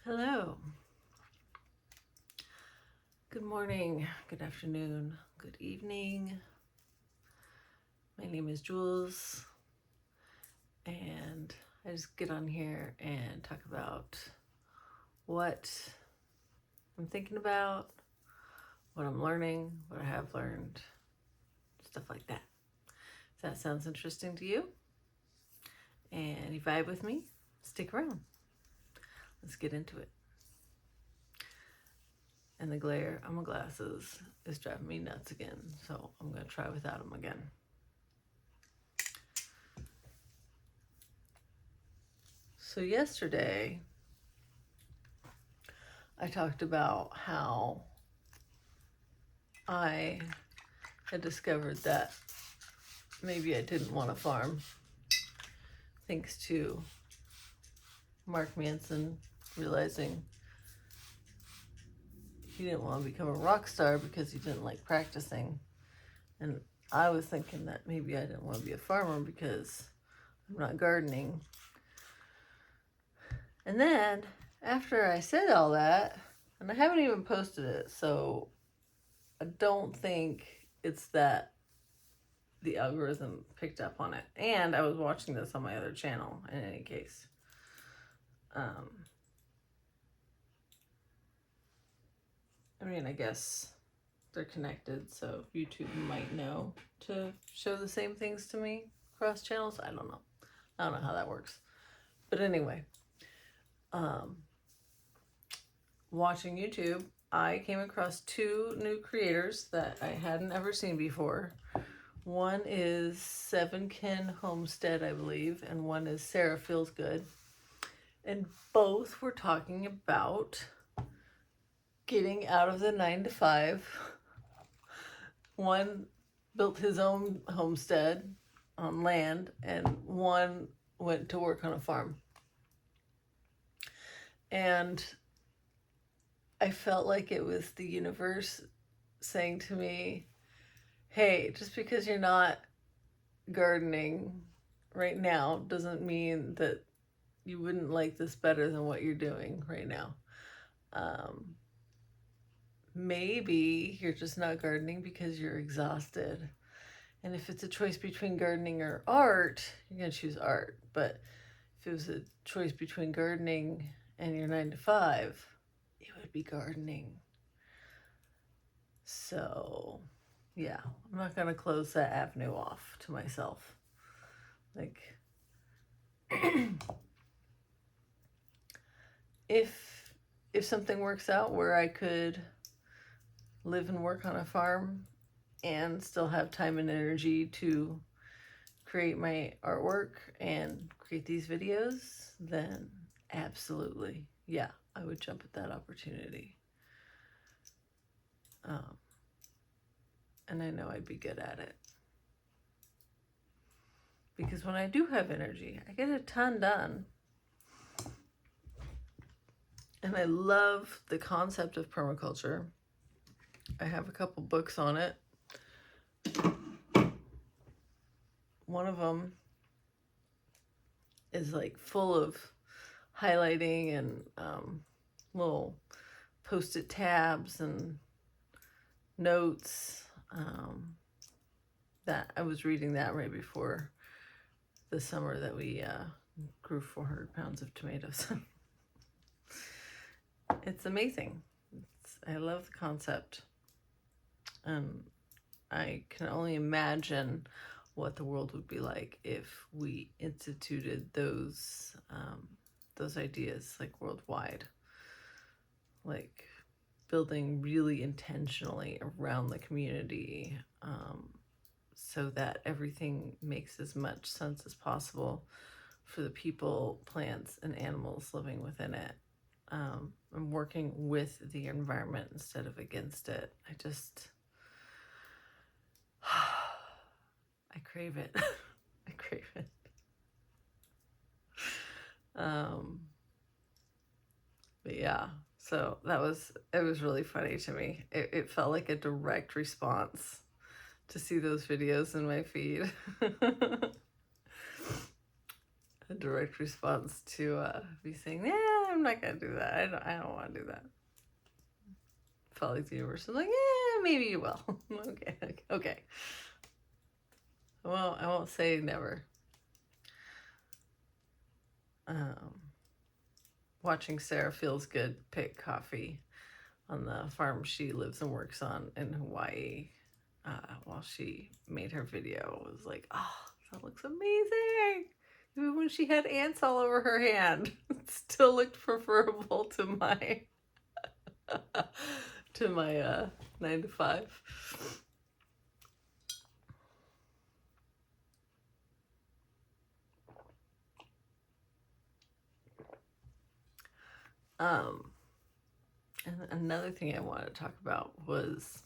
Hello. Good morning, good afternoon, good evening. My name is Jules, and I just get on here and talk about what I'm thinking about, what I'm learning, what I have learned, stuff like that. If that sounds interesting to you and you vibe with me, stick around. Let's get into it. And the glare on my glasses is driving me nuts again, so I'm going to try without them again. So yesterday, I talked about how I had discovered that maybe I didn't want to farm, thanks to Mark Manson realizing he didn't want to become a rock star because he didn't like practicing. And I was thinking that maybe I didn't want to be a farmer because I'm not gardening. And then after I said all that, and I haven't even posted it, so I don't think it's that the algorithm picked up on it. And I was watching this on my other channel in any case. I mean, I guess they're connected, so YouTube might know to show the same things to me across channels. I don't know. I don't know how that works. But anyway, watching YouTube, I came across two new creators that I hadn't ever seen before. One is Sevenkin Homestead, I believe, and one is Sarah Feels Good. And both were talking about getting out of the 9-to-5. One built his own homestead on land, and one went to work on a farm. And I felt like it was the universe saying to me, hey, just because you're not gardening right now doesn't mean that you wouldn't like this better than what you're doing right now. Maybe you're just not gardening because you're exhausted. And if it's a choice between gardening or art, you're going to choose art. But if it was a choice between gardening and your 9-to-5, it would be gardening. So, yeah, I'm not going to close that avenue off to myself. Like, if something works out where I could live and work on a farm and still have time and energy to create my artwork and create these videos, then absolutely, yeah, I would jump at that opportunity. And I know I'd be good at it. Because when I do have energy, I get a ton done. And I love the concept of permaculture. I have a couple books on it. One of them is like full of highlighting and little post-it tabs and notes. That I was reading that right before the summer that we grew 400 pounds of tomatoes. It's amazing. I love the concept. I can only imagine what the world would be like if we instituted those ideas like worldwide, like building really intentionally around the community, so that everything makes as much sense as possible for the people, plants, and animals living within it, and working with the environment instead of against it. I crave it. I crave it. But yeah, so it was really funny to me. It felt like a direct response to see those videos in my feed. A direct response to me saying, yeah, I'm not gonna do that. I don't want to do that. Felt like the universe was like, yeah, maybe you will. Okay. Well, I won't say never. Watching Sarah Feels Good pick coffee on the farm she lives and works on in Hawaii while she made her video, was like, oh, that looks amazing. Even when she had ants all over her hand, it still looked preferable to my to my 9 to 5. And another thing I wanted to talk about was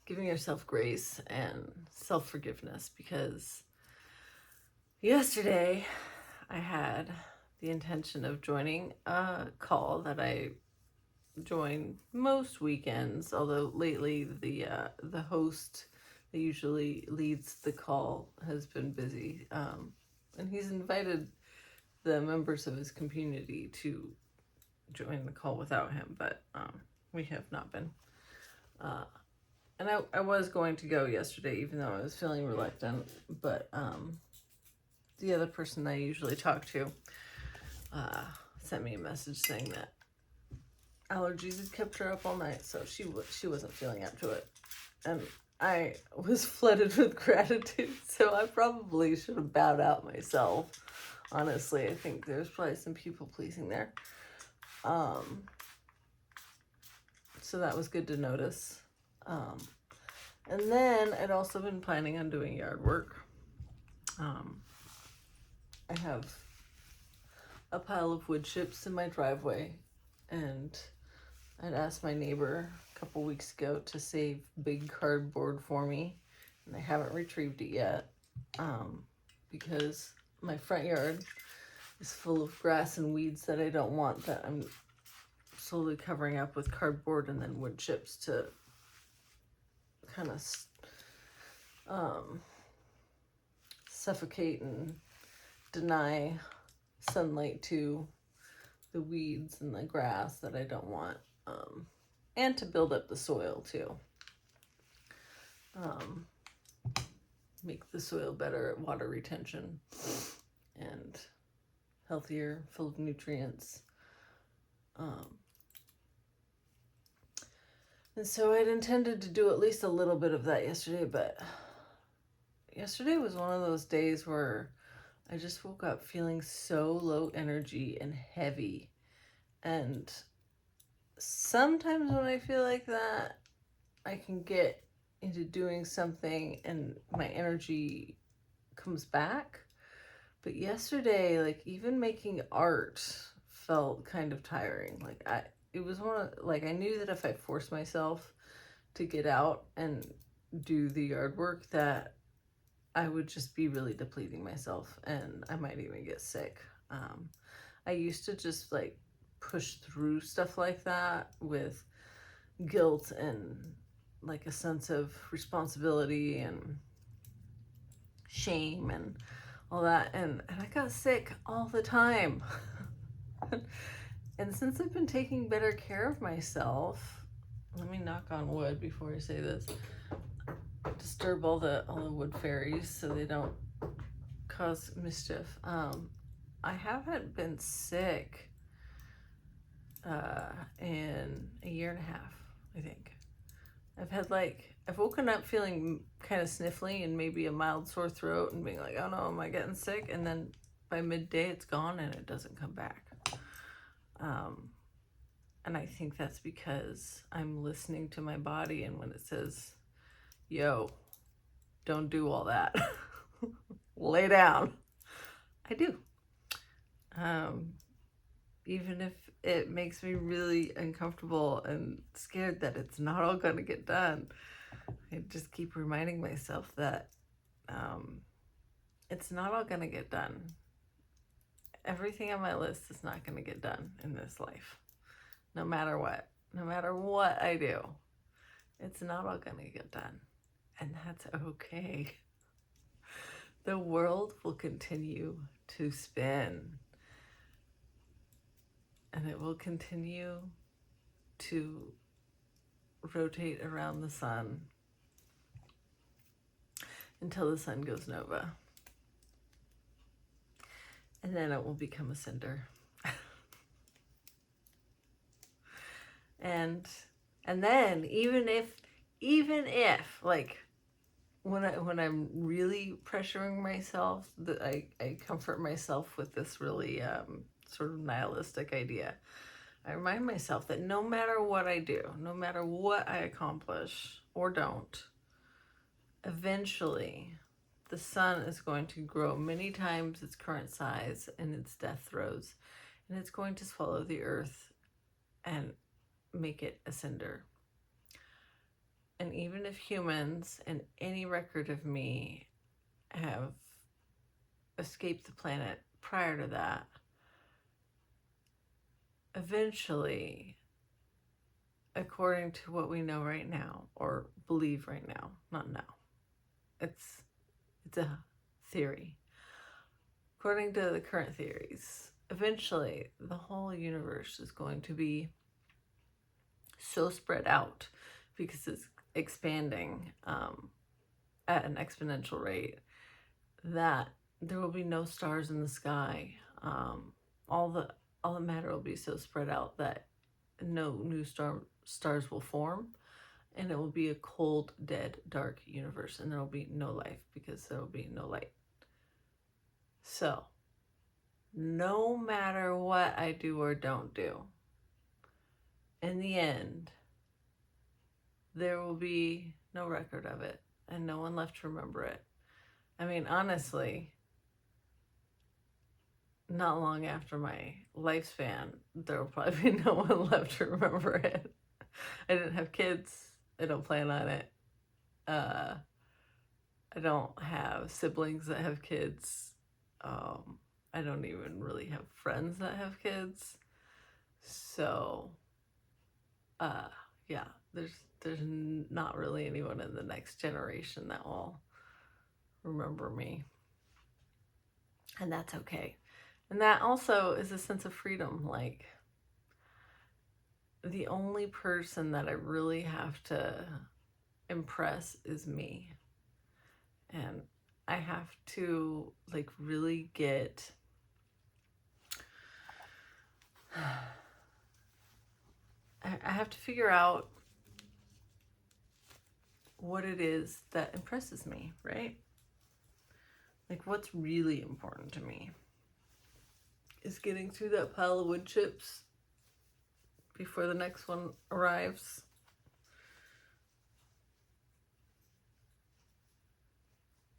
giving yourself grace and self-forgiveness, because yesterday I had the intention of joining a call that I join most weekends, although lately the host that usually leads the call has been busy, and he's invited the members of his community to join the call without him, but we have not been. And I was going to go yesterday, even though I was feeling reluctant, but the other person I usually talk to sent me a message saying that allergies had kept her up all night, so she wasn't feeling up to it. And I was flooded with gratitude, so I probably should have bowed out myself. Honestly, I think there's probably some people pleasing there. So that was good to notice. And then I'd also been planning on doing yard work. I have a pile of wood chips in my driveway, and I'd asked my neighbor a couple weeks ago to save big cardboard for me, and I haven't retrieved it yet, because my front yard is full of grass and weeds that I don't want, that I'm slowly covering up with cardboard and then wood chips to kind of suffocate and deny sunlight to the weeds and the grass that I don't want, and to build up the soil too. Make the soil better at water retention and healthier, full of nutrients. And so I'd intended to do at least a little bit of that yesterday, but yesterday was one of those days where I just woke up feeling so low energy and heavy. And sometimes when I feel like that, I can get into doing something and my energy comes back. But yesterday, like, even making art felt kind of tiring. Like, it was I knew that if I forced myself to get out and do the yard work, that I would just be really depleting myself, and I might even get sick. I used to just like push through stuff like that with guilt and like a sense of responsibility and shame and all that, and I got sick all the time. And since I've been taking better care of myself, let me knock on wood before I say this, disturb all the wood fairies so they don't cause mischief. I haven't been sick in a year and a half, I think. I've woken up feeling kind of sniffly and maybe a mild sore throat and being like, oh no, am I getting sick? And then by midday it's gone and it doesn't come back. And I think that's because I'm listening to my body, and when it says, yo, don't do all that, lay down, I do. Even if it makes me really uncomfortable and scared that it's not all going to get done, I just keep reminding myself that it's not all going to get done. Everything on my list is not going to get done in this life. No matter what I do, it's not all going to get done. And that's okay. The world will continue to spin. and it will continue to rotate around the sun until the sun goes nova. And then it will become a cinder. and then even if like when I'm really pressuring myself, that I comfort myself with this really sort of nihilistic idea. I remind myself that no matter what I do, no matter what I accomplish or don't, eventually the sun is going to grow many times its current size in its death throes, and it's going to swallow the earth and make it a cinder. And even if humans and any record of me have escaped the planet prior to that, eventually, according to what we know right now, or believe right now, not now, it's a theory. According to the current theories, eventually the whole universe is going to be so spread out because it's expanding at an exponential rate that there will be no stars in the sky. All the matter will be so spread out that no new stars will form, and it will be a cold, dead, dark universe, and there will be no life because there will be no light. So, no matter what I do or don't do, in the end, there will be no record of it and no one left to remember it. I mean, honestly, not long after my lifespan, there will probably be no one left to remember it. I didn't have kids. I don't plan on it. I don't have siblings that have kids. I don't even really have friends that have kids. So, yeah, there's not really anyone in the next generation that will remember me. And that's okay. And that also is a sense of freedom. Like, the only person that I really have to impress is me. And I have to like really get I have to figure out what it is that impresses me, right? Like, what's really important to me is getting through that pile of wood chips before the next one arrives.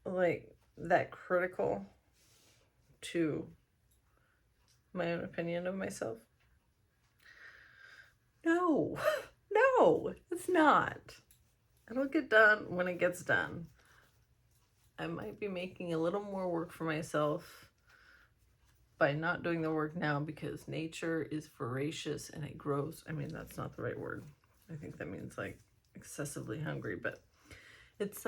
Like, that critical to my own opinion of myself? No, it's not. It'll get done when it gets done. I might be making a little more work for myself by not doing the work now because nature is voracious and it grows. I mean, that's not the right word. I think that means like excessively hungry, but it's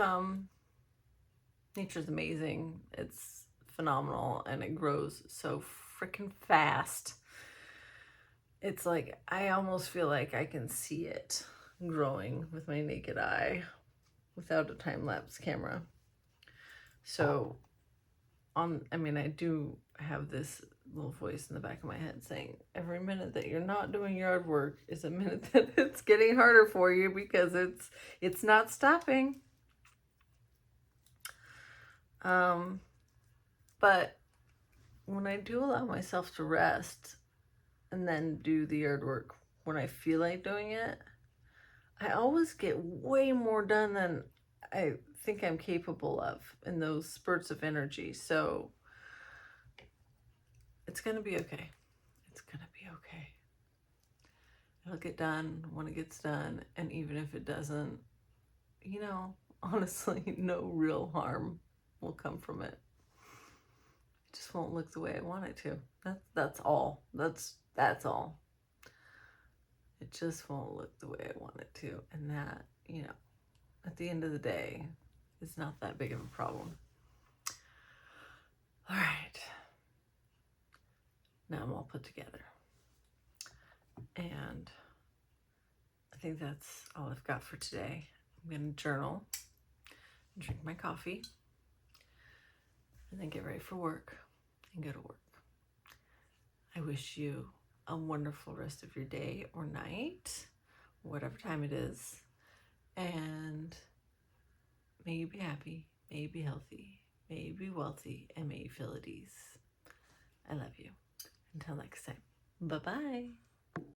nature's amazing. It's phenomenal and it grows so freaking fast. It's like I almost feel like I can see it growing with my naked eye without a time-lapse camera. So I do have this little voice in the back of my head saying every minute that you're not doing yard work is a minute that it's getting harder for you because it's not stopping. But when I do allow myself to rest and then do the yard work when I feel like doing it, I always get way more done than I think I'm capable of in those spurts of energy. So it's going to be okay. It's going to be okay. It'll get done when it gets done. And even if it doesn't, honestly, no real harm will come from it. It just won't look the way I want it to. That's all. That's all. It just won't look the way I want it to. And that, at the end of the day, it's not that big of a problem. All right. Now I'm all put together. And I think that's all I've got for today. I'm going to journal, drink my coffee, and then get ready for work and go to work. I wish you a wonderful rest of your day or night, whatever time it is. And may you be happy, may you be healthy, may you be wealthy, and may you feel at ease. I love you. Until next time. Bye-bye.